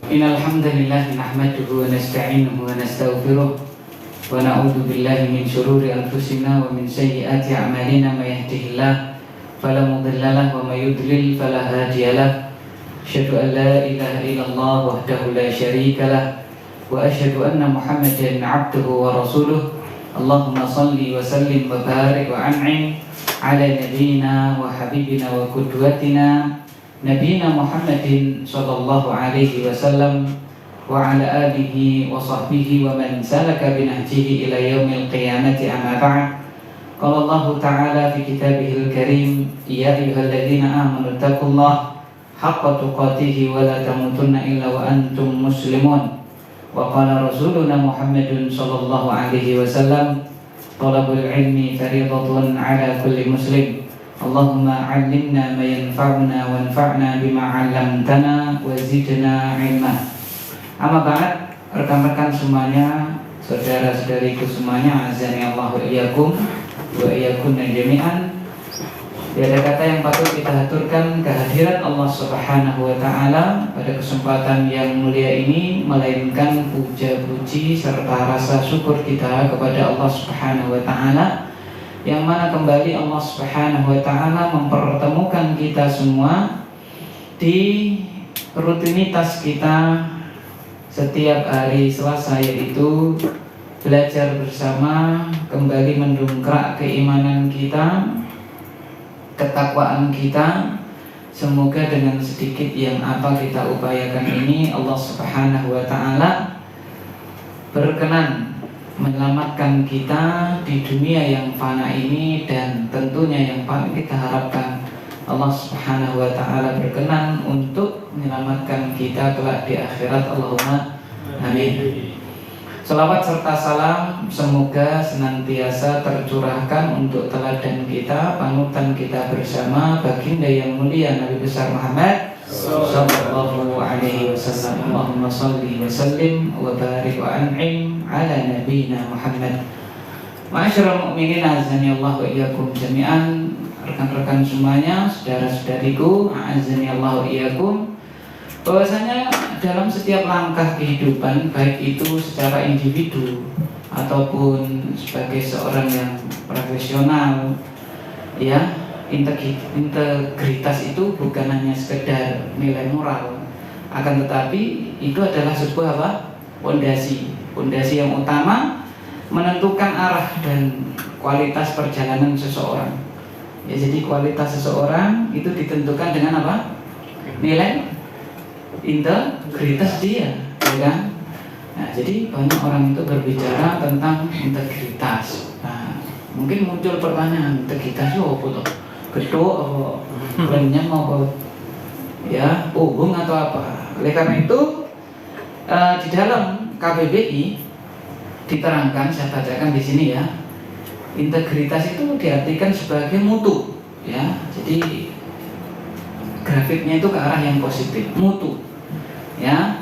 Innal hamdalillah nahmaduhu wa nasta'inuhu wa nastaghfiruh wa na'udzu billahi min shururi anfusina wa min sayyiati a'malina may yahdihillahu fala mudilla lahu wa may yudlil fala hadiya lahu. Asyhadu an la ilaha illallah wahdahu la syarika lahu wa asyhadu anna Muhammadan 'abduhu wa rasuluh. Allahumma shalli wa sallim wa barik wa an'im ala nabiyyina wa habibina wa qudwatina Nabiina Muhammadin sallallahu alaihi wasallam wa ala alihi wa sahbihi wa man salaka binahjihi ila yaumil qiyamati amma ba'd. Qala Allah Ta'ala fi kitabihil karim, ya ayyuhalladzina amanu taqullaha haqqa tuqatih wa la tamutunna illa wa antum muslimun. Wa qala rasuluna Muhammadun sallallahu alaihi wasallam, talabul ilmi fariidatun ala kulli muslim. Allahumma 'allimna ma yanfa'una wanfa'na bima 'allamtana wa zidna 'ilma. Amma ba'd, rekan-rekan semuanya, saudara-saudariku semuanya, azani Allah wa iyyakum wa iyyakunna jami'an. Tiada kata yang patut kita aturkan kehadiran Allah Subhanahu wa taala pada kesempatan yang mulia ini melainkan puja-puji serta rasa syukur kita kepada Allah Subhanahu wa taala, yang mana kembali Allah Subhanahu wa ta'ala mempertemukan kita semua di rutinitas kita setiap hari Selasa, yaitu belajar bersama, kembali mendongkrak keimanan kita, ketakwaan kita. Semoga dengan sedikit yang apa kita upayakan ini Allah Subhanahu wa ta'ala berkenan menyelamatkan kita di dunia yang fana ini, dan tentunya yang paling kita harapkan Allah Subhanahu wa ta'ala berkenan untuk menyelamatkan kita kelak di akhirat. Allahumma amin. Salawat serta salam semoga senantiasa tercurahkan untuk teladan kita, panutan kita bersama, baginda yang mulia Nabi besar Muhammad sallallahu alaihi wasallam. Allahumma shalli wa sallim wa barik wa an'im ala nabiyyina Muhammad. Ma'asyiral mu'minin, azani Allah wa iyyakum jami'an. Rekan-rekan semuanya, saudara-saudariku, azani Allah wa iyyakum. Bahwasanya dalam setiap langkah kehidupan, baik itu secara individu ataupun sebagai seorang yang profesional, ya, integritas itu bukan hanya sekedar nilai moral, akan tetapi itu adalah sebuah apa? Pondasi yang utama menentukan arah dan kualitas perjalanan seseorang. Ya, jadi kualitas seseorang itu ditentukan dengan apa? Nilai integritas dia, ya kan? Nah, jadi banyak orang itu berbicara tentang integritas. Nah, mungkin muncul pertanyaan, integritas itu apa tuh? Gedung, kerennya mau ya, punggung atau apa? Oleh karena itu di dalam KBBI diterangkan, saya bacakan di sini ya, integritas itu diartikan sebagai mutu, ya. Jadi grafiknya itu ke arah yang positif, mutu, ya,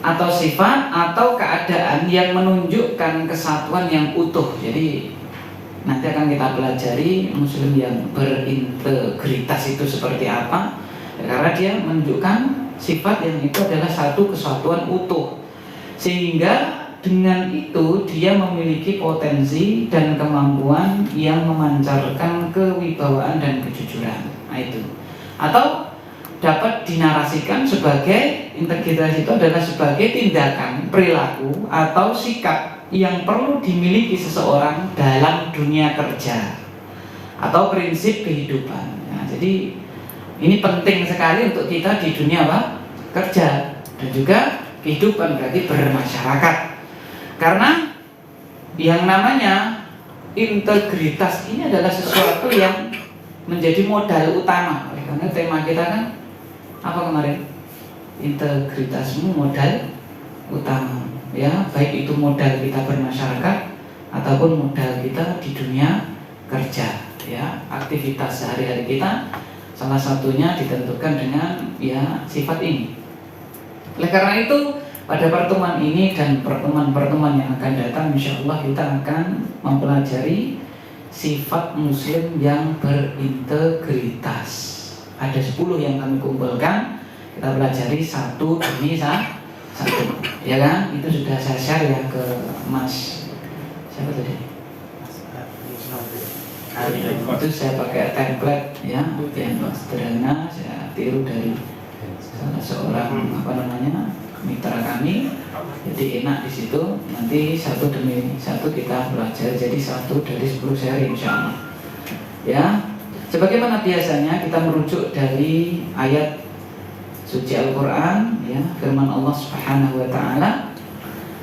atau sifat atau keadaan yang menunjukkan kesatuan yang utuh. Jadi nanti akan kita pelajari muslim yang berintegritas itu seperti apa, karena dia menunjukkan sifat yang itu adalah satu kesatuan utuh, sehingga dengan itu dia memiliki potensi dan kemampuan yang memancarkan kewibawaan dan kejujuran. Nah, itu atau dapat dinarasikan sebagai integritas itu adalah sebagai tindakan, perilaku atau sikap yang perlu dimiliki seseorang dalam dunia kerja atau prinsip kehidupan. Nah, jadi ini penting sekali untuk kita di dunia apa? Kerja dan juga kehidupan, berarti bermasyarakat. Karena yang namanya integritas ini adalah sesuatu yang menjadi modal utama. Oleh karena tema kita kan apa kemarin? Integritasmu modal utama. Ya, baik itu modal kita bermasyarakat ataupun modal kita di dunia kerja, ya, aktivitas sehari-hari kita salah satunya ditentukan dengan ya sifat ini. Oleh karena itu pada pertemuan ini dan pertemuan-pertemuan yang akan datang, insyaallah kita akan mempelajari sifat muslim yang berintegritas. Ada 10 yang kami kumpulkan, kita pelajari satu demi Satu, ya kan? Itu sudah saya share ya ke Mas siapa tadi? Itu saya pakai template ya, yang sederhana, saya tiru dari salah seorang mitra kami. Jadi enak di situ. Nanti satu demi satu kita belajar. Jadi 1 dari 10 seri insya Allah. Ya, sebagaimana biasanya kita merujuk dari ayat suci Al-Quran, ya, firman Allah Subhanahu Wa Taala.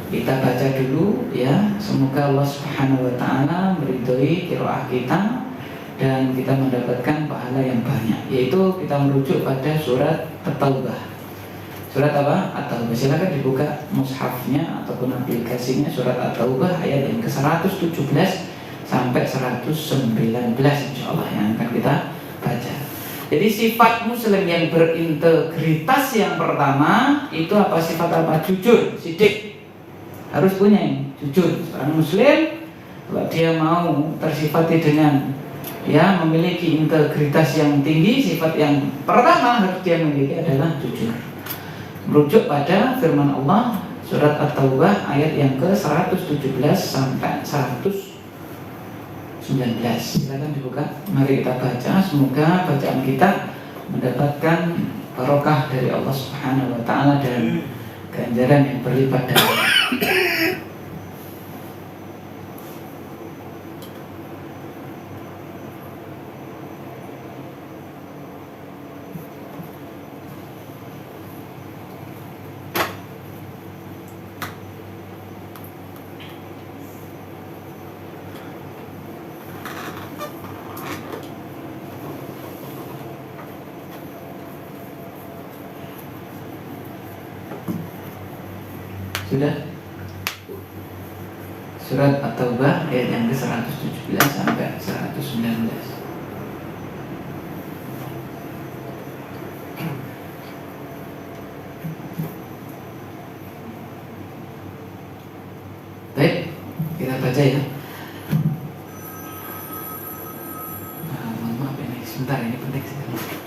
Kita baca dulu ya, semoga Allah Subhanahu Wa Taala meridhoi qiraah kita dan kita mendapatkan pahala yang banyak. Yaitu kita merujuk pada surat At-Taubah. Surat apa? At-Taubah. Silakan dibuka mushafnya ataupun aplikasinya, surat At-Taubah ayat yang ke-117 sampai 119 insyaallah yang akan kita baca. Jadi sifat muslim yang berintegritas yang pertama itu apa? Sifat apa? Jujur, sidik. Harus punya ini, jujur. Seorang muslim kalau dia mau tersifati dengan ya memiliki integritas yang tinggi, sifat yang pertama harus dia miliki adalah jujur. Merujuk pada firman Allah surat At-Taubah ayat yang ke-117 sampai 119. Silakan dibuka. Mari kita baca. Semoga bacaan kita mendapatkan barokah dari Allah Subhanahu Wa Taala dan ganjaran yang berlipat dari sudah. Surat At-Taubah ayat yang ke-117 sampai 119. Baik, kita baca ya. Mohon maaf ini sebentar, ini penting sekali.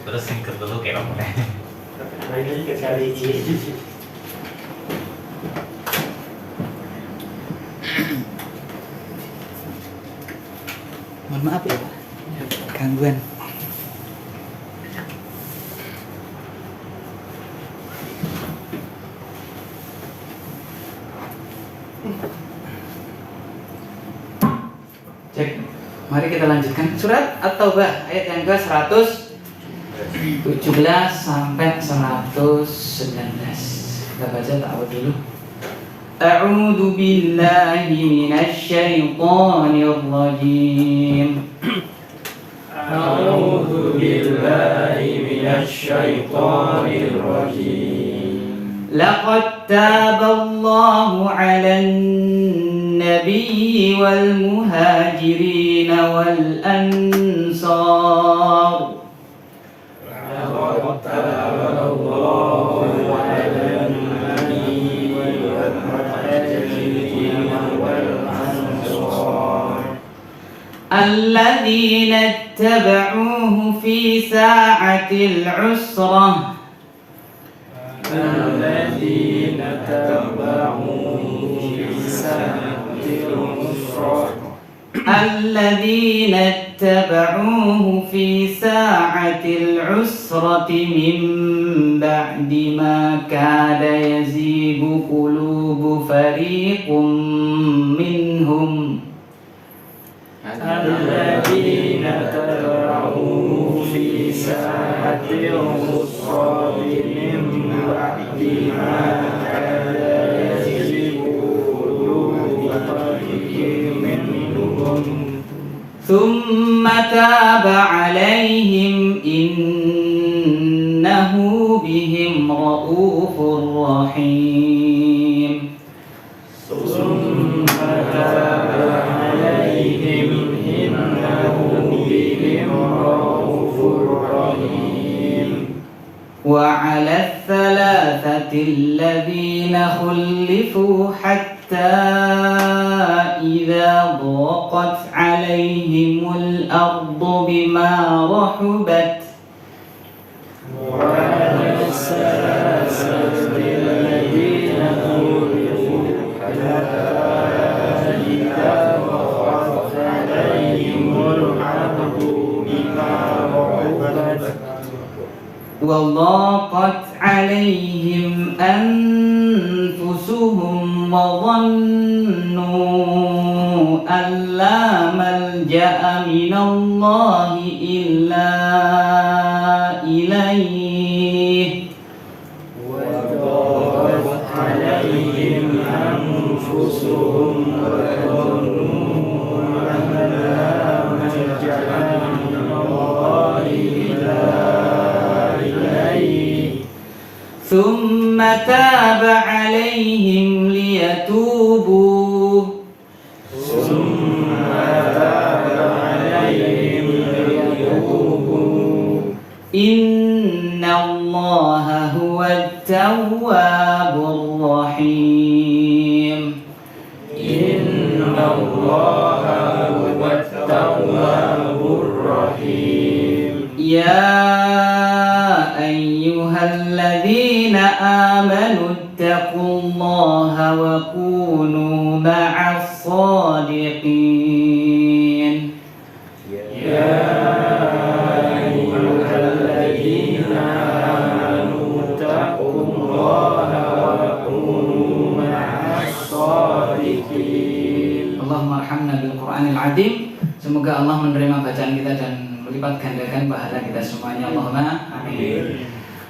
Terus yang kedua kayak apa? Ini sekali ini. Mohon maaf ya, gangguan. Cek. Mari kita lanjutkan surat At-Taubah ayat yang ke-117 sampai 119. Kita baca ta'awud dulu. A'udzu billahi minasy syaithanir rajim. A'udzu billahi minasy syaithanir rajim. Laqad taballahu 'alan nabiyyi wal muhajirin wal ansar. Laqad taballahu 'alan nabiyyi wal muhajirin wal ansar. الذين اتبعوه في ساعة العسرة الذين اتبعوه الذين اتبعوه في ساعة العسرة من بعد ما كاد يزيغ قلوب فريق منهم الذين اتبعوه في ساعة العسرة من بعد ما كاد يزيغ قلوب فريق منهم ثم تاب عليهم إنه بهم رؤوف رحيم ثم تاب عليهم إنه بهم رؤوف رحيم وعلى الثلاثة الذين خلفوا حتى إذا ضاقت عليهم الأرض بما رحبت وعلى الثلاثة الذين خلفوا حتى إذا ضاقت عليهم الأرض بما رحبت وضاقت عليهم أنفسهم وظنوا أن لا ملجأ من الله إلا إليه وضاقت عليهم أنفسهم وظنوا أن لا ملجأ من الله إلا إليه ثم تاب عليهم ليتوبوا ثم تاب عليهم ليتوبوا إن الله هو التواب الرحيم إن الله هو التواب الرحيم يا أيها الذين آمنوا اتقوا الله وكونوا مع الصادقين يا أيها الذين آمنوا اتقوا الله وكونوا مع الصادقين اللهم ارحمنا بالقرآن العظيم. Semoga Allah menerima bacaan kita dan melipat gandakan pahala kita semuanya. Allahumma amin.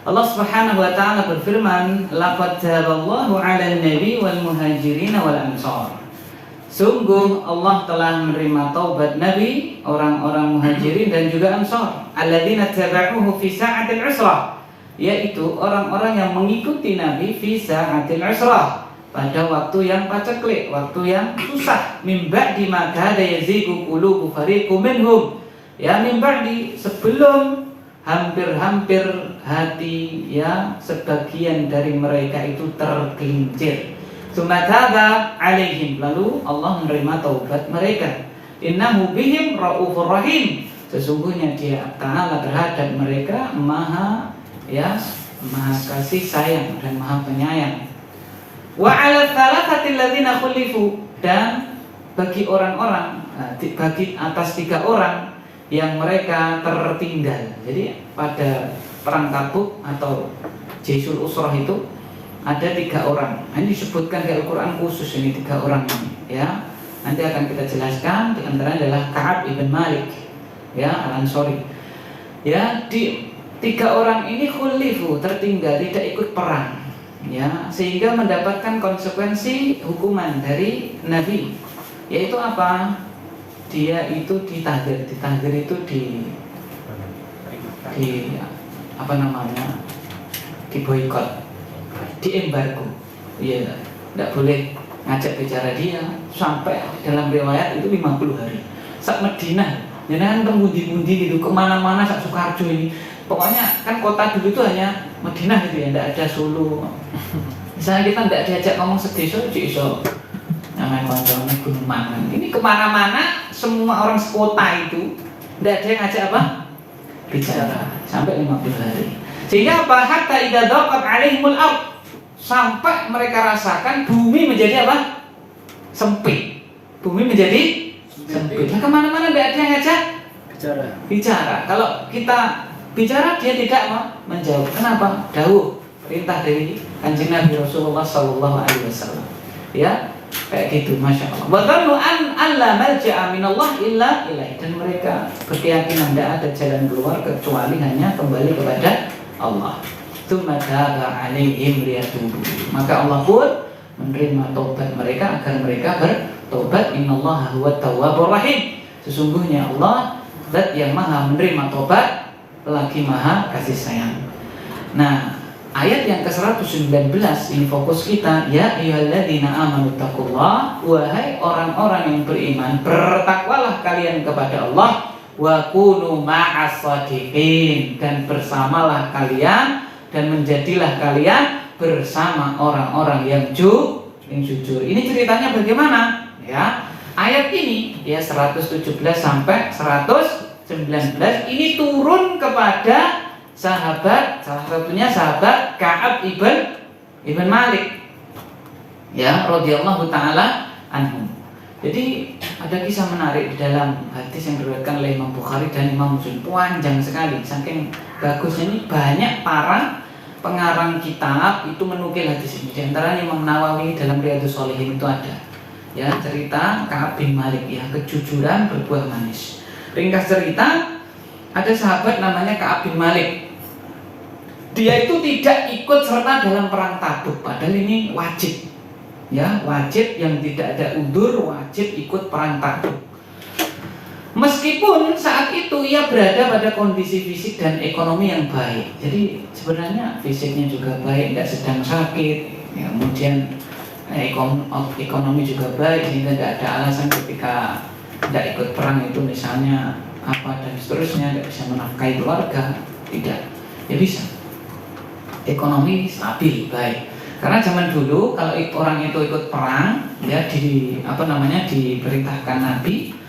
Allah Subhanahu wa taala berfirman, laqad taballahu 'alan nabi wal muhajirin wal ansar. Sungguh Allah telah menerima taubat Nabi, orang-orang muhajirin dan juga ansar. Alladzina tabauhu fi sa'atil usrah, yaitu orang-orang yang mengikuti Nabi fi sa'atil usrah, pada waktu yang paceklik, waktu yang susah. Min ba'di ma kada yazigu qulubu fariqum minhum, ya min ba'di, sebelum hampir-hampir hati ya sebagian dari mereka itu tergelincir. Sumataba alaihim, lalu Allah menerima taubat mereka. Innahu bihim raufur rahim, sesungguhnya Dia Ta'ala terhadap mereka maha kasih sayang dan maha penyayang. Wa 'ala tsalatsati alladziina khulifu, dan bagi orang-orang, bagi atas 3 orang yang mereka tertinggal. Jadi pada perang Tabuk atau Jaisul Usrah itu ada 3 orang. Ini disebutkan di Al-Quran khusus, ini 3 orang ini ya. Nanti akan kita jelaskan. Di antaranya adalah Ka'ab ibn Malik ya, Al-Ansari. Ya, di 3 orang ini khulifu, tertinggal, tidak ikut perang ya, sehingga mendapatkan konsekuensi hukuman dari Nabi, yaitu apa? Dia itu ditahdir itu di apa namanya, diboikot, diembargo. Iya, tidak boleh ngajak bicara dia sampai dalam riwayat itu 50 hari. Saat Madinah, jangan kemundi-mundi gitu, kemana-mana saat Sukarjo ini. Pokoknya kan kota dulu itu hanya Madinah gitu ya, tidak ada Solo. Misalnya kita tidak diajak ngomong sedesa, iso namanya konconya Gunung Mangan. Ini kemana-mana, semua orang sekota itu tidak ada yang ngajak apa? Bicara sampai 50 hari. Sehingga apa? Hatta idza daqat 'alaihimul ardh, sampai mereka rasakan bumi menjadi apa? Sempit. Bumi menjadi sempit. Nah, kemana-mana tidak ada yang ngajak bicara. Kalau kita bicara dia tidak menjawab. Kenapa? Dawuh perintah dari Kanjeng Nabi Rasulullah Sallallahu Alaihi Wasallam. Ya, kayak gitu, masya Allah. Wa an alla malja'a minallah illa ilaih, dan mereka berkeyakinan tidak ada jalan keluar kecuali hanya kembali kepada Allah. Tsumma taba 'alaihim liyatubu. Maka Allah pun menerima taubat mereka agar mereka bertobat. Innallaha huwat tawwabur rahim. Sesungguhnya Allah zat yang maha menerima taubat lagi maha kasih sayang. Nah, ayat yang ke-119 ini fokus kita. Ya ayyuhalladzina amanu taqullah, wahai orang-orang yang beriman, bertakwalah kalian kepada Allah, wa kunu ma'as shadiqin, dan bersamalah kalian dan menjadilah kalian bersama orang-orang yang jujur. Ini ceritanya bagaimana? Ya, ayat ini ya 117 sampai 119 ini turun kepada sahabat, salah satunya sahabat Ka'ab ibn Malik, ya, radhiyallahu taala anhum. Jadi ada kisah menarik di dalam hadis yang diriwayatkan oleh Imam Bukhari dan Imam Muslim, panjang sekali, saking bagusnya ini banyak para pengarang kitab itu menukil hadis ini. Di antaranya Imam Nawawi dalam Riyadhus Shalihin itu ada, ya, cerita Ka'ab bin Malik, ya, kejujuran berbuah manis. Ringkas cerita, ada sahabat namanya Ka'ab bin Malik. Dia itu tidak ikut serta dalam perang Tabuk, padahal ini wajib, ya, wajib, yang tidak ada udzur wajib ikut perang Tabuk. Meskipun saat itu ia berada pada kondisi fisik dan ekonomi yang baik. Jadi sebenarnya fisiknya juga baik, tidak sedang sakit, ya, kemudian ekonomi juga baik, sehingga tidak ada alasan ketika tidak ikut perang itu misalnya apa dan seterusnya, tidak bisa menafkahi keluarga, tidak, ya bisa. Ekonomi stabil, baik. Karena zaman dulu kalau orang itu ikut perang, ya, diperintahkan Nabi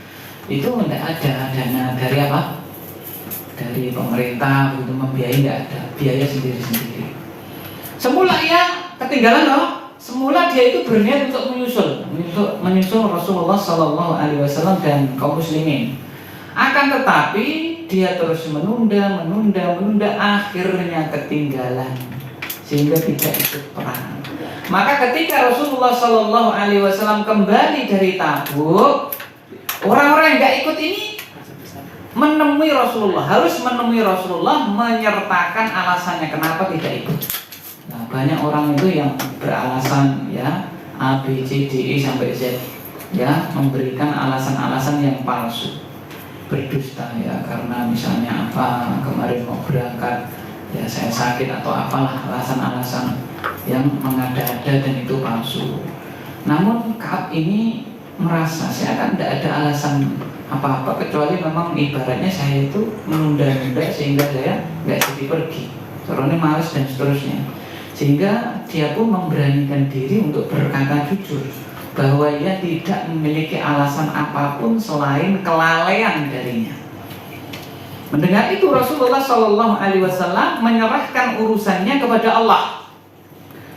itu tidak ada dana dari apa? Dari pemerintah untuk membiayai, tidak ada, biaya sendiri-sendiri. Semula ya ketinggalan loh. Semula dia itu berniat untuk menyusul Rasulullah Sallallahu Alaihi Wasallam dan kaum muslimin. Akan tetapi dia terus menunda, akhirnya ketinggalan sehingga tidak ikut perang. Maka ketika Rasulullah Sallallahu Alaihi Wasallam kembali dari Tabuk, orang-orang yang nggak ikut ini menemui Rasulullah, harus menemui Rasulullah, menyertakan alasannya kenapa tidak ikut. Nah, banyak orang itu yang beralasan, ya, A, B, C, D, E sampai Z, ya, memberikan alasan-alasan yang palsu, berdusta, ya, karena misalnya apa, kemarin mau berangkat, ya, saya sakit atau apalah, alasan-alasan yang mengada-ada dan itu palsu. Namun Ka'ab ini merasa saya kan tidak ada alasan apa-apa kecuali memang ibaratnya saya itu menunda-nunda sehingga saya nggak jadi pergi, soalnya malas dan seterusnya. Sehingga dia pun memberanikan diri untuk berkata jujur bahwa ia tidak memiliki alasan apapun selain kelalaian darinya. Mendengar itu Rasulullah Shallallahu Alaihi Wasallam menyerahkan urusannya kepada Allah,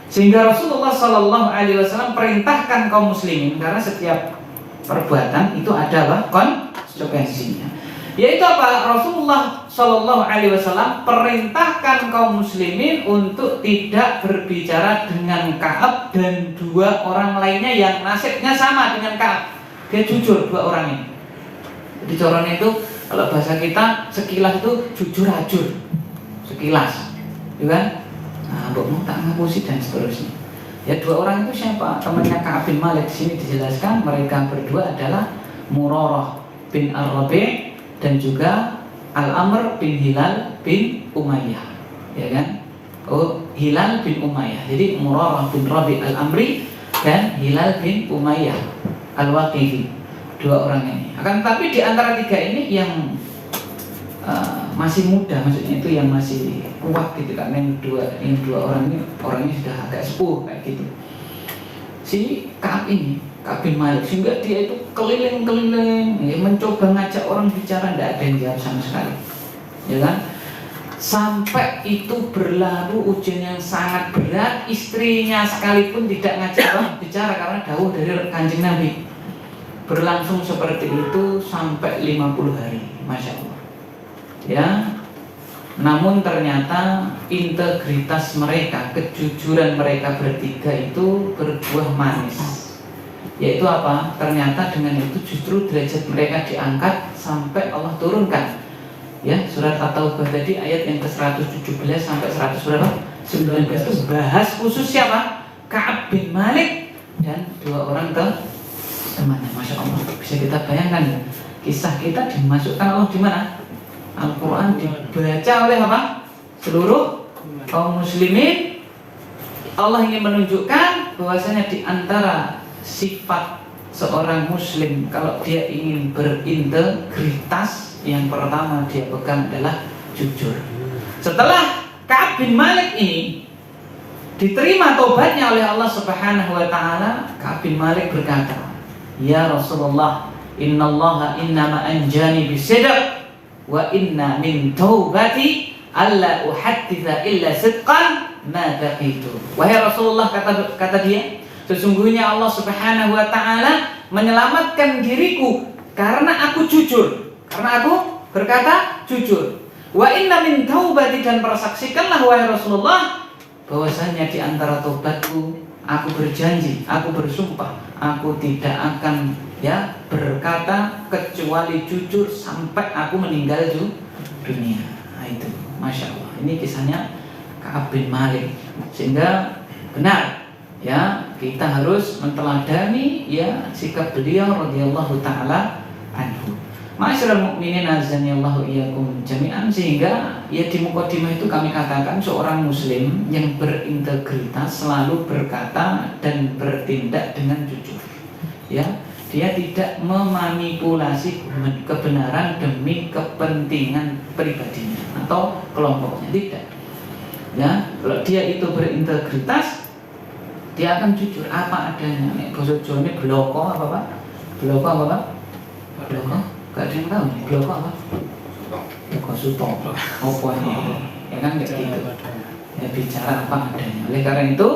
sehingga Rasulullah Shallallahu Alaihi Wasallam perintahkan kaum muslimin, karena setiap perbuatan itu ada konsekuensinya. Yaitu apa? Rasulullah Shallallahu Alaihi Wasallam perintahkan kaum muslimin untuk tidak berbicara dengan Ka'ab dan dua orang lainnya yang nasibnya sama dengan Ka'ab. Dia jujur, dua orang ini. Jadi corona itu kalau bahasa kita sekilas itu jujur ajur, sekilas, ya kan? Nah, mau tak ngapusi dan seterusnya. Ya, dua orang itu siapa? Temannya Ka'ab bin Malik. Di sini dijelaskan mereka berdua adalah Murarah bin Ar-Rabi' dan juga Al-Amr bin Hilal bin Umayyah, ya kan? Oh, Hilal bin Umayyah. Jadi Murarah bin Rabi' Al-Amri dan Hilal bin Umayyah Al-Waqifi, dua orang ini. Akan tetapi di antara tiga ini yang masih muda, maksudnya itu yang masih kuat gitu kan. Yang dua orang ini orangnya sudah agak sepuh kayak gitu. Si Ka'ab ini, Ka'ab bin Malik, sehingga dia itu keliling-keliling, ya, mencoba ngajak orang bicara, tidak ada yang jawab sama sekali, ya kan? Sampai itu berlalu ujian yang sangat berat, istrinya sekalipun tidak ngajak orang bicara karena dawuh dari Kanjeng Nabi. berlangsung seperti itu sampai 50 hari, Masya Allah. Ya, namun ternyata integritas mereka, kejujuran mereka bertiga itu berbuah manis. Yaitu apa? Ternyata dengan itu justru derajat mereka diangkat sampai Allah turunkan. Ya, surat At-Taubah tadi ayat yang ke-117 sampai 100 berapa? 19 itu bahas khusus siapa? Ka'ab bin Malik dan dua orang temannya. Masya Allah, bisa kita bayangkan ya, kisah kita dimasukkan Allah di mana? Al-Quran dibaca oleh apa? Seluruh kaum muslimin. Allah ingin menunjukkan bahwasanya di antara sifat seorang muslim kalau dia ingin berintegritas, yang pertama dia pegang adalah jujur. Setelah Ka'ab bin Malik ini diterima tobatnya oleh Allah Subhanahu wa taala, Ka'ab bin Malik berkata, "Ya Rasulullah, innallaha innama anjani bisidq wa inna min taubati alla uhadditha illa sidqan ma baqitu." Wahai Rasulullah, kata dia, sesungguhnya Allah Subhanahu wa taala menyelamatkan diriku karena aku jujur. Karena aku berkata jujur. Wa inna min taubati, dan persaksikanlah wahai Rasulullah bahwasanya di antara tobatku, aku berjanji, aku bersumpah, aku tidak akan berkata kecuali jujur sampai aku meninggal dunia. Nah itu, Masya Allah. Ini kisahnya Ka'ab bin Malik. Sehingga benar ya, kita harus menteladani ya sikap beliau radhiyallahu taala anhu. Ma'asyiral mukminin azanillahu iyyakum jami'an. Sehingga ya di mukadimah itu kami katakan seorang muslim yang berintegritas selalu berkata dan bertindak dengan jujur. Ya, dia tidak memanipulasi kebenaran demi kepentingan pribadinya atau kelompoknya, tidak. Ya, kalau dia itu berintegritas, dia akan jujur apa adanya. Nek basa Jawa ini bloko apa Pak? Bloko apa Pak? Bloko? Gak ada yang tahu nih, bloko apa? Bloko suto. Apa ini? Ya kan kayak gitu. Ya bicara apa adanya. Oleh karena itu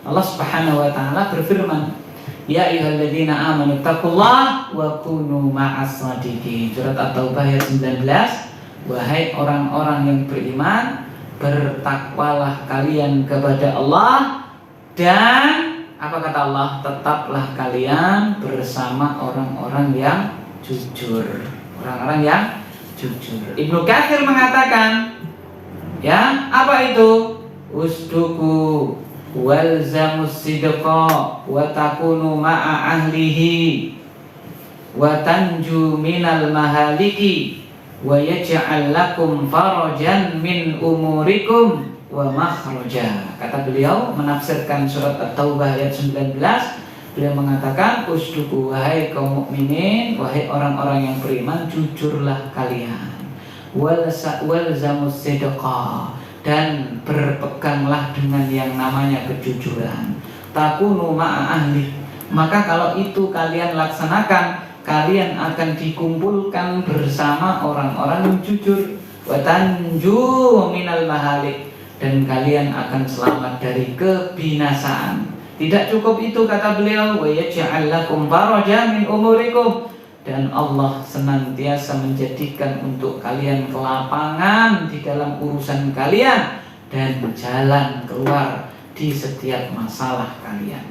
Allah Subhanahu wa taala berfirman, "Ya ayyuhalladzina amanu taqullaha wa kunu ma'as shadiqin." Surat At-Taubah ayat 19. Wahai orang-orang yang beriman, bertakwalah kalian kepada Allah, dan apa kata Allah? Tetaplah kalian bersama orang-orang yang jujur. Orang-orang yang jujur. Ibnu Katsir mengatakan, ya, apa itu? Usduku walzamus sidqa wa takunu ma'a ahlihi wa tanju minal mahaliki wa yaj'al lakum farajan min umurikum wa makhraja. Kata beliau menafsirkan surat At-Taubah ayat 19, beliau mengatakan, usduku, wahai kaum mukminin, wahai orang-orang yang beriman, jujurlah kalian, walzamus sidqa, dan berpeganglah dengan yang namanya kejujuran, takunu ma'a ahli, maka kalau itu kalian laksanakan, kalian akan dikumpulkan bersama orang-orang yang jujur, wa tanju minal mahalik, dan kalian akan selamat dari kebinasaan. Tidak cukup itu, kata beliau, wa yaj'al lakum farajan min umurikum, dan Allah senantiasa menjadikan untuk kalian kelapangan di dalam urusan kalian dan jalan keluar di setiap masalah kalian.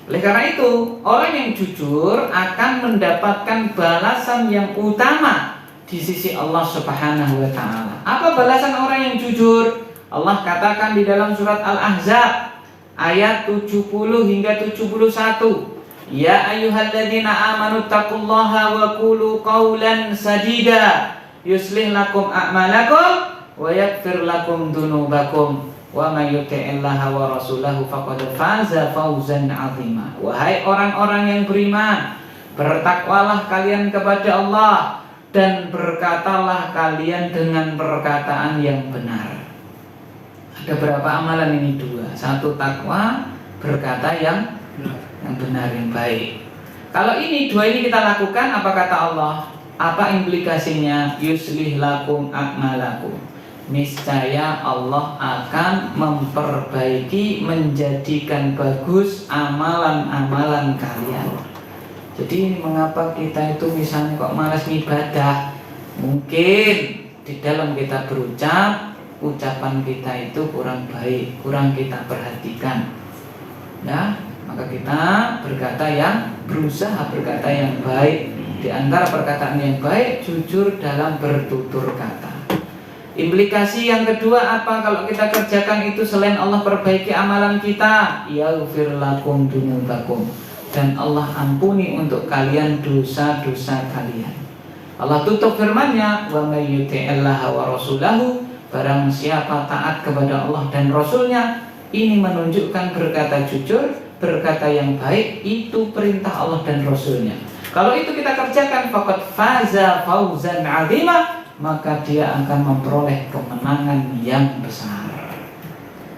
Oleh karena itu, orang yang jujur akan mendapatkan balasan yang utama di sisi Allah Subhanahu wa taala. Apa balasan orang yang jujur? Allah katakan di dalam surat Al-Ahzab ayat 70 hingga 71. Ya ayyuhalladzina amanu taqullaha wa qulu qawlan sadida yuslih lakum a'malakum wa yaghfir lakum dzunubakum wa may yuti'illaha wa rasulahu faqad faza fawzan 'azima. Wahai orang-orang yang beriman, bertakwalah kalian kepada Allah dan berkatalah kalian dengan perkataan yang benar. Ada berapa amalan ini? Dua. Satu takwa, berkata yang benar, yang baik. Kalau ini dua ini kita lakukan, apa kata Allah? Apa implikasinya? Yuslih lakum a'malakum. Niscaya Allah akan memperbaiki, menjadikan bagus amalan-amalan kalian. Jadi mengapa kita itu misalnya kok malas ibadah? Mungkin di dalam kita berucap, ucapan kita itu kurang baik, kurang kita perhatikan. Ya, maka kita berusaha berkata yang baik. Di antara perkataan yang baik, jujur dalam bertutur kata. Implikasi yang kedua apa? Kalau kita kerjakan itu selain Allah perbaiki amalan kita, yaghfir lakum dunubakum, dan Allah ampuni untuk kalian dosa-dosa kalian. Allah tutup firman-Nya, wa may yuti'illaha wa rasulahu, barang siapa taat kepada Allah dan Rasulnya. Ini menunjukkan berkata jujur, berkata yang baik itu perintah Allah dan Rasulnya. Kalau itu kita kerjakan, faqad faza fawzan 'azima, maka dia akan memperoleh kemenangan yang besar.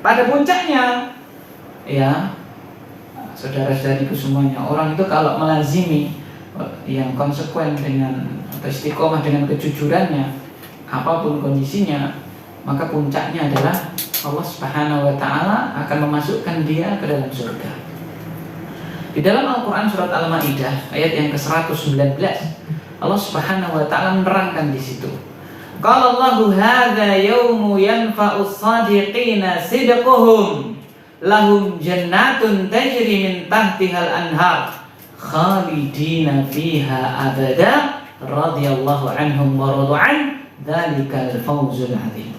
Pada puncaknya, ya, saudara-saudariku semuanya, orang itu kalau melazimi yang konsekuen dengan atau istiqomah dengan kejujurannya, apapun kondisinya, maka puncaknya adalah Allah Subhanahu wa taala akan memasukkan dia ke dalam surga. Di dalam Al-Qur'an surat Al-Maidah ayat yang ke-119, Allah Subhanahu wa taala menerangkan di situ. Qala Allahu hadza yaumu yanfa'us shadiqina sidquhum lahum jannatun tajri min tahtihal anhar khalidina fiha abada radhiyallahu anhum wa radu an dzalikal fawzul 'adzim.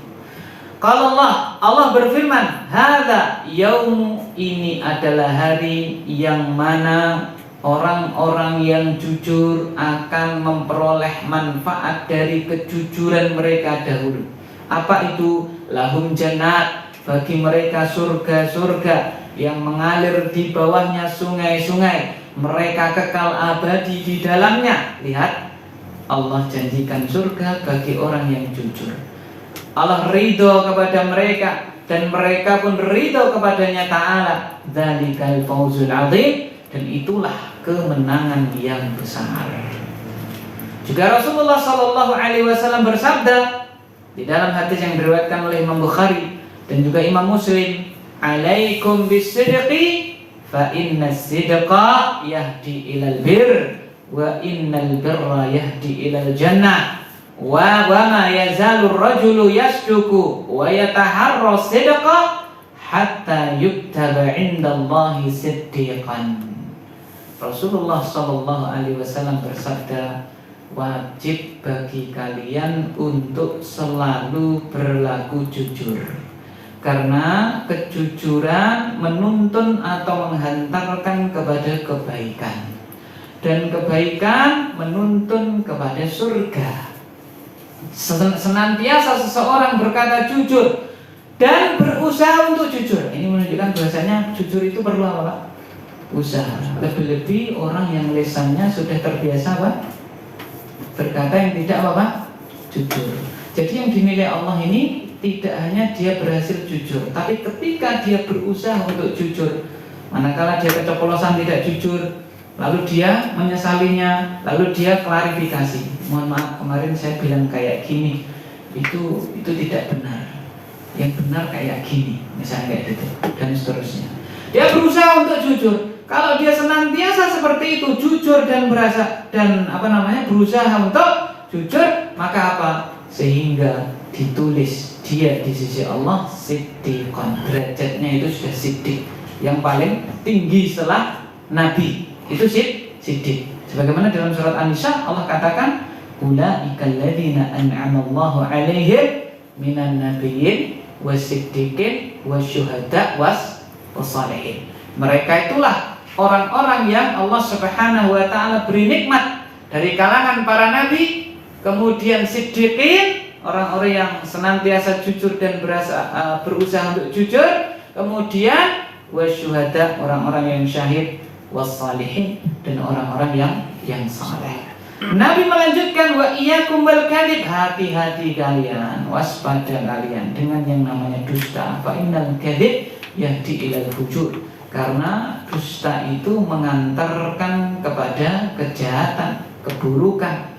Kalau Allah berfirman, hadza yaumu, ini adalah hari yang mana orang-orang yang jujur akan memperoleh manfaat dari kejujuran mereka dahulu. Apa itu? Lahum jannat, bagi mereka surga-surga yang mengalir di bawahnya sungai-sungai, mereka kekal abadi di dalamnya. Lihat, Allah janjikan surga bagi orang yang jujur. Allah ridho kepada mereka dan mereka pun ridho kepadanya ta'ala. Dzalikal fawzul 'adzim, dan itulah kemenangan yang besar. Juga Rasulullah sallallahu alaihi wasallam bersabda di dalam hadis yang diriwayatkan oleh Imam Bukhari dan juga Imam Muslim, "Alaikum bis-sidqi fa innas sidqa yahdi ilal bir wa innal birra yahdi ilal jannah." Wa ma yazalur rajulu yasduku wa yataharra sidqa hatta yuktaba indallahi siddiqan. Rasulullah sallallahu alaihi wasallam bersabda, wajib bagi kalian untuk selalu berlaku jujur, karena kejujuran menuntun atau menghantarkan kepada kebaikan, dan kebaikan menuntun kepada surga. Senantiasa seseorang berkata jujur dan berusaha untuk jujur. Ini menunjukkan bahasanya jujur itu perlu apa, Pak? Usaha. Lebih-lebih orang yang lisannya sudah terbiasa apa? Berkata yang tidak apa, Pak? Jujur. Jadi yang dinilai Allah ini tidak hanya dia berhasil jujur, tapi ketika dia berusaha untuk jujur. Manakala dia keceplosan tidak jujur, lalu dia menyesalinya, lalu dia klarifikasi. Mohon maaf, kemarin saya bilang kayak gini, itu tidak benar. Yang benar kayak gini, misalnya kayak gitu, dan seterusnya. Dia berusaha untuk jujur. Kalau dia senantiasa seperti itu, jujur dan berusaha untuk jujur, maka apa? Sehingga ditulis dia di sisi Allah siddiqan. Derajatnya itu sudah siddiq, yang paling tinggi setelah Nabi. Itu siddiq. Sebagaimana dalam surat An-Nisa Allah katakan, ulaikal ladzina an'amallahu 'alaihim minan nabiyyin wasiddiqin wasyuhada wassalihin. Mereka itulah orang-orang yang Allah Subhanahu wa taala beri nikmat dari kalangan para nabi, kemudian siddiqin, orang-orang yang senantiasa jujur dan berusaha untuk jujur, kemudian wasyuhada, orang-orang yang syahid, wassalihin, dan orang-orang yang saleh. Nabi melanjutkan, wa iyyakum wal kadhib, hati-hati kalian, waspada kalian dengan yang namanya dusta. Fa innal kadhib yahdi ilal fujur, karena dusta itu mengantarkan kepada kejahatan, keburukan.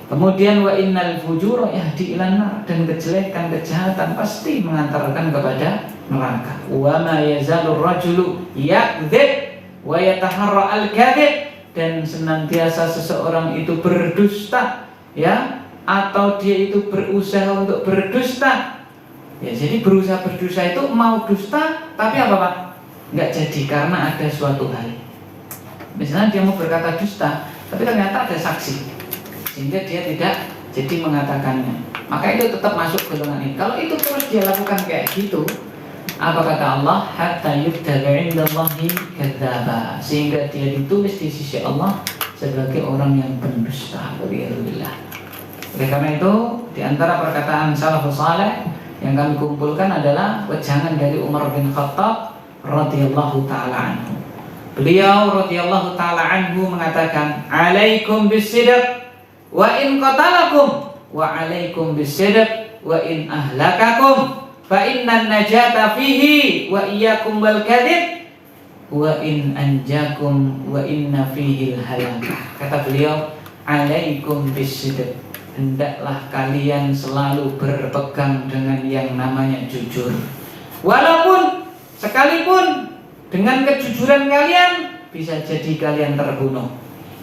Kemudian wa innal fujura yahdi ilan nar, dan kejelekan, kejahatan pasti mengantarkan kepada neraka. Wa ma yazalur rajulu yakdzib wa yataharra al-kadhib, dan senantiasa seseorang itu berdusta, ya, atau dia itu berusaha untuk berdusta, ya, jadi berusaha berdusta itu mau dusta tapi apa Pak? Nggak jadi karena ada suatu hal. Misalnya dia mau berkata dusta tapi ternyata ada saksi sehingga dia tidak jadi mengatakannya, maka itu tetap masuk golongan ini. Kalau itu terus dia lakukan kayak gitu, apa kata Allah? Hatta yuktaba indallahi kadzdzaba, sehingga dia ditulis di sisi Allah sebagai orang yang pendusta. Waliyadzubillah. Oleh karena itu, di antara perkataan salafus saleh yang kami kumpulkan adalah wejangan dari Umar bin Khattab radhiyallahu taala anhu. Beliau radhiyallahu taala anhu mengatakan, "Alaikum bisidq wa in qatalakum wa alaikum bisidq wa in ahlakakum." Fa innan najata fihi wa iyyakum wal kadzib wa in anjakum wa inna fihi al halakah. Kata beliau, alaikum bisidq, hendaklah kalian selalu berpegang dengan yang namanya jujur. Walaupun sekalipun dengan kejujuran kalian bisa jadi kalian terbunuh.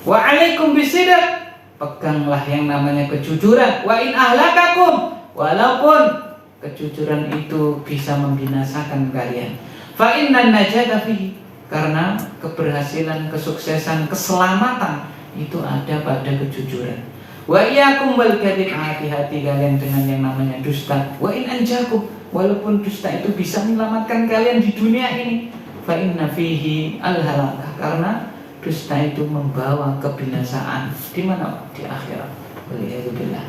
Wa alaikum bisidq, peganglah yang namanya kejujuran. Wa in ahlakakum, walaupun kejujuran itu bisa membinasakan kalian. Fa innan najata fihi, karena keberhasilan, kesuksesan, keselamatan itu ada pada kejujuran. Wa iyyakum wal kadzib, hati-hati kalian dengan yang namanya dusta. Wa in anjakum, walaupun dusta itu bisa menyelamatkan kalian di dunia ini. Fa inna fihi al halakah, karena dusta itu membawa kebinasaan di mana? Di akhirat. Waliyadzubillah.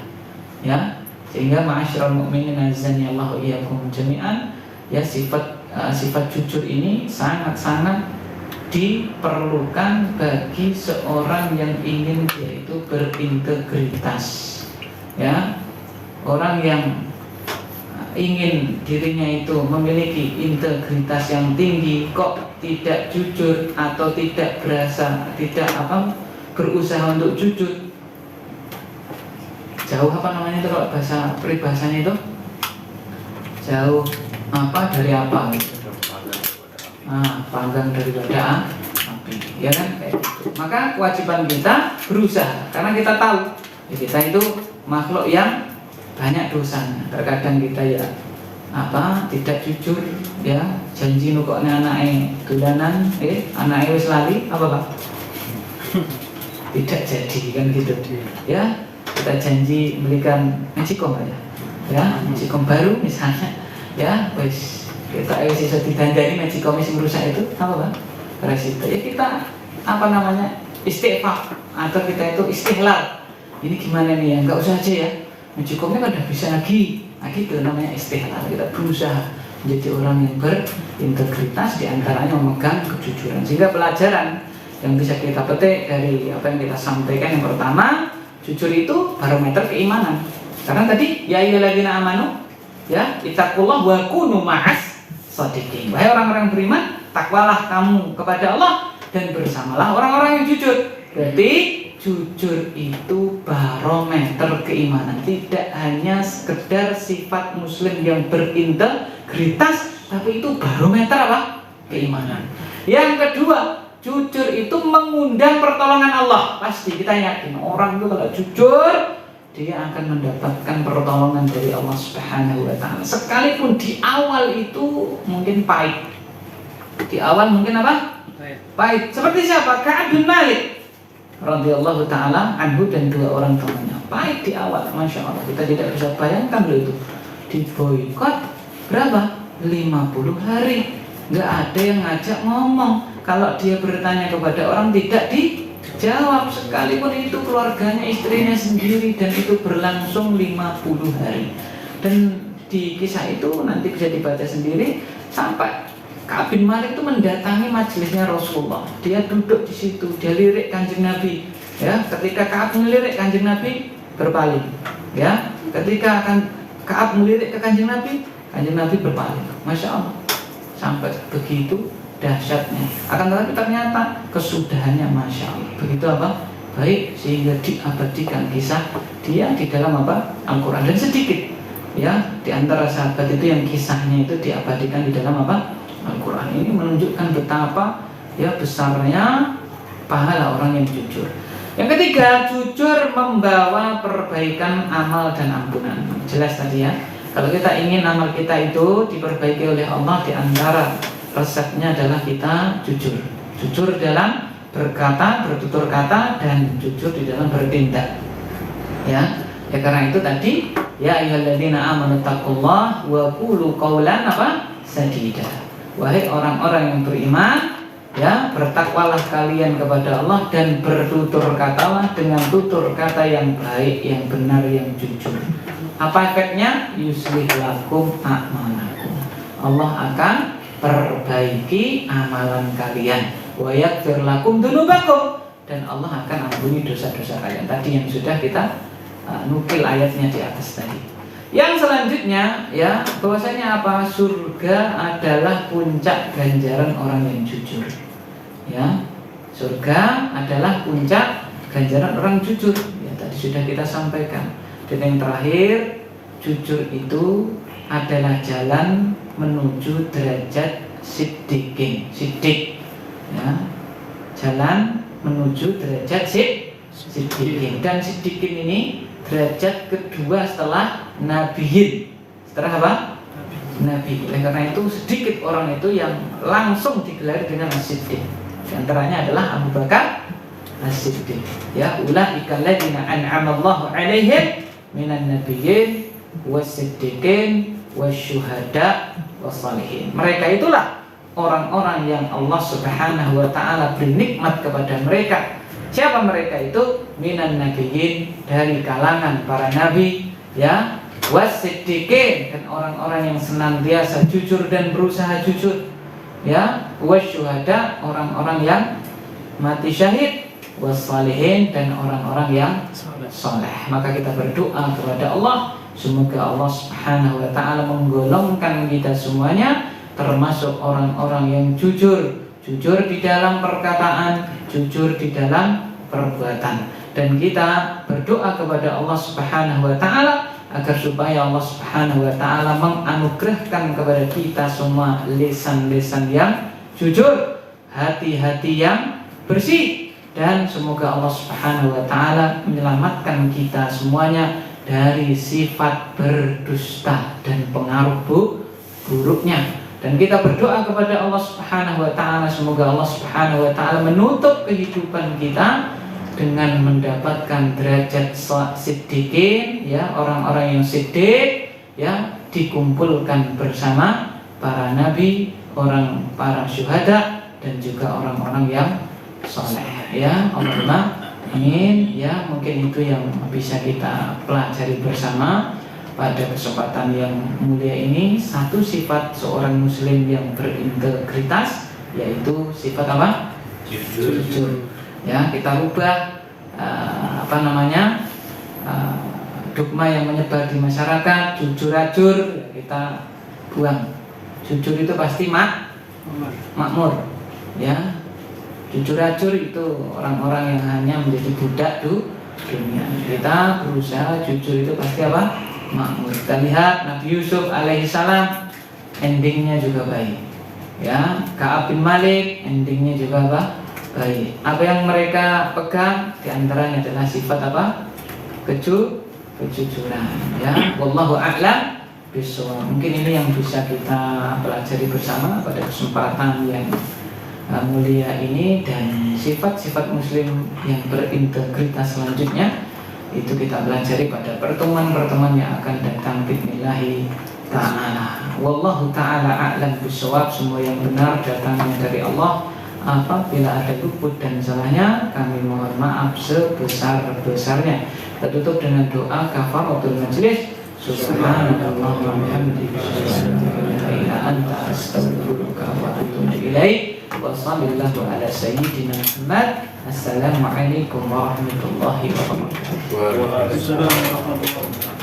Ya. Sehingga ma'asyiral mu'minin azani Allah iyyakum jami'an, ya, sifat jujur ini sangat-sangat diperlukan bagi seorang yang ingin yaitu berintegritas, ya, orang yang ingin dirinya itu memiliki integritas yang tinggi kok tidak jujur atau tidak berusaha untuk jujur. Jauh apa namanya itu kalau bahasa peribahasanya itu? Jauh apa dari apa? Panggang daripada api, ya kan? Kayak gitu. Maka kewajiban kita berusaha, karena kita tahu ya, kita itu makhluk yang banyak dosanya. Terkadang kita ya tidak jujur, ya, janji nukokne anake dolanan, anake wis lali apa Pak? Tidak jadi kan gitu. Ya, kita janji belikan magicom ya, magicom baru misalnya, ya, wis kita bisa didandani magicom yang rusak itu apa Pak? Resiko. Ya kita istighfar atau kita itu istihlal. Ini gimana nih ya? Enggak usah aja ya. Magicomnya kan udah bisa lagi itu namanya istihlal. Kita berusaha menjadi orang yang berintegritas, diantaranya memegang kejujuran. Sehingga pelajaran yang bisa kita petik dari apa yang kita sampaikan, yang pertama, jujur itu barometer keimanan. Karena tadi ya ayyuhalladzina amanu, ya, ittaqullah wa kunu ma'as shadiqin. Wahai orang-orang beriman, takwalah kamu kepada Allah dan bersamalah orang-orang yang jujur. Berarti jujur itu barometer keimanan, tidak hanya sekedar sifat muslim yang berintegritas, tapi itu barometer apa? Keimanan. Yang kedua, jujur itu mengundang pertolongan Allah. Pasti kita yakin orang itu kalau jujur, dia akan mendapatkan pertolongan dari Allah Subhanahu wa taala. Sekalipun di awal itu mungkin pahit. Di awal mungkin apa? Pahit. Seperti siapa? Ka'ab bin Malik radhiyallahu taala anhu dan dua orang temannya. Pahit di awal, Masya Allah. Kita tidak bisa bayangkan loh itu. Diboikot berapa? 50 hari. Nggak ada yang ngajak ngomong. Kalau dia bertanya kepada orang tidak dijawab, sekalipun itu keluarganya, istrinya sendiri, dan itu berlangsung 50 hari. Dan di kisah itu nanti bisa dibaca sendiri sampai Ka'ab bin Malik itu mendatangi majelisnya Rasulullah. Dia duduk di situ, dia lirik Kanjeng Nabi. Ya, ketika Ka'ab melirik Kanjeng Nabi berpaling. Ya, ketika Ka'ab melirik ke Kanjeng Nabi berpaling. Masya Allah, sampai begitu dahsyatnya. Akan tetapi ternyata kesudahannya Masya Allah begitu apa? Baik, sehingga diabadikan kisah dia di dalam apa? Al-Quran. Dan sedikit ya di antara sahabat itu yang kisahnya itu diabadikan di dalam apa? Al-Quran. Ini menunjukkan betapa ya besarnya pahala orang yang jujur. Yang ketiga, jujur membawa perbaikan amal dan ampunan. Jelas tadi ya. Kalau kita ingin amal kita itu diperbaiki oleh Allah, di antara resepnya adalah kita jujur. Jujur dalam berkata, bertutur kata, dan jujur di dalam bertindak. Ya karena itu tadi, ya ayyuhalladzina amanu taqullah wa qulu qawlan sadida. Wahai orang-orang yang beriman, ya bertakwalah kalian kepada Allah dan bertutur katalah dengan tutur kata yang baik, yang benar, yang jujur. Apa efeknya? Yuslih lakum a'malakum. Allah akan perbaiki amalan kalian. Wa yaghfir lakum dzunubakum, dan Allah akan ampuni dosa-dosa kalian. Tadi yang sudah kita nukil ayatnya di atas tadi. Yang selanjutnya, ya bahwasanya apa? Surga adalah puncak ganjaran orang yang jujur. Ya, surga adalah puncak ganjaran orang jujur. Ya, tadi sudah kita sampaikan. Dan yang terakhir, jujur itu adalah jalan menuju derajat siddiqin. Siddiq, ya, jalan menuju derajat siddiqin. Dan siddiqin ini derajat kedua setelah nabiyin. Setelah apa? Nabi. Oleh karena itu sedikit orang itu yang langsung digelari dengan as-siddiq. Di antaranya adalah Abu Bakar as-Siddiq. Ya, ulaika alladziina an'ama Allahu 'alaihim minan nabiyyin was-siddiqin wasyuhada was-shalihin. Mereka itulah orang-orang yang Allah Subhanahu wa taala beri nikmat kepada mereka. Siapa mereka itu? Minan nabiyyin, dari kalangan para nabi, ya, was-siddiqin, dan orang-orang yang senantiasa jujur dan berusaha jujur, ya, wasyuhada, orang-orang yang mati syahid, was-shalihin, dan orang-orang yang saleh. Maka kita berdoa kepada Allah, semoga Allah Subhanahu wa taala menggolongkan kita semuanya termasuk orang-orang yang jujur. Jujur di dalam perkataan, jujur di dalam perbuatan. Dan kita berdoa kepada Allah Subhanahu wa taala agar supaya Allah Subhanahu wa taala menganugerahkan kepada kita semua lisan-lisan yang jujur, hati-hati yang bersih, dan semoga Allah Subhanahu wa taala menyelamatkan kita semuanya dari sifat berdusta dan pengaruh buruknya. Dan kita berdoa kepada Allah Subhanahu wa taala, semoga Allah Subhanahu wa taala menutup kehidupan kita dengan mendapatkan derajat siddiqin, ya, orang-orang yang siddiq, ya, dikumpulkan bersama para nabi, para syuhada, dan juga orang-orang yang saleh. Ya, Allahumma amin. Ya, mungkin itu yang bisa kita pelajari bersama pada kesempatan yang mulia ini. Satu sifat seorang muslim yang berintegritas, yaitu sifat apa? Jujur. Ya, kita rubah dogma yang menyebar di masyarakat, jujur-ajur, kita buang. Jujur itu pasti makmur. Ya, jujur-ajur itu orang-orang yang hanya menjadi budak dunia. Kita berusaha jujur itu pasti apa? Makmur. Kita lihat Nabi Yusuf alaihissalam, endingnya juga baik. Ya, Ka'ab bin Malik, endingnya juga apa? Baik. Apa yang mereka pegang diantaranya adalah sifat apa? Kejujuran. Ya, wallahu a'lam bishawab. Mungkin ini yang bisa kita pelajari bersama pada kesempatan yang mulia ini. Dan sifat-sifat muslim yang berintegritas selanjutnya itu kita pelajari pada pertemuan-pertemuan yang akan datang. Bismillahi ta'ala. Wallahu ta'ala a'lam bishawab. Semua yang benar datangnya dari Allah. Apabila ada luput dan salahnya, kami mohon maaf sebesar-besarnya. Kita tutup dengan doa kafaratul majlis. Subhanallah wa bihamdihi, la ilaha anta, astaghfiruka wa atubu ilaik. Wa sallallahu ala sayyidina Muhammad. Assalamualaikum warahmatullahi wabarakatuh. Waalaikumsalam warahmatullahi wabarakatuh.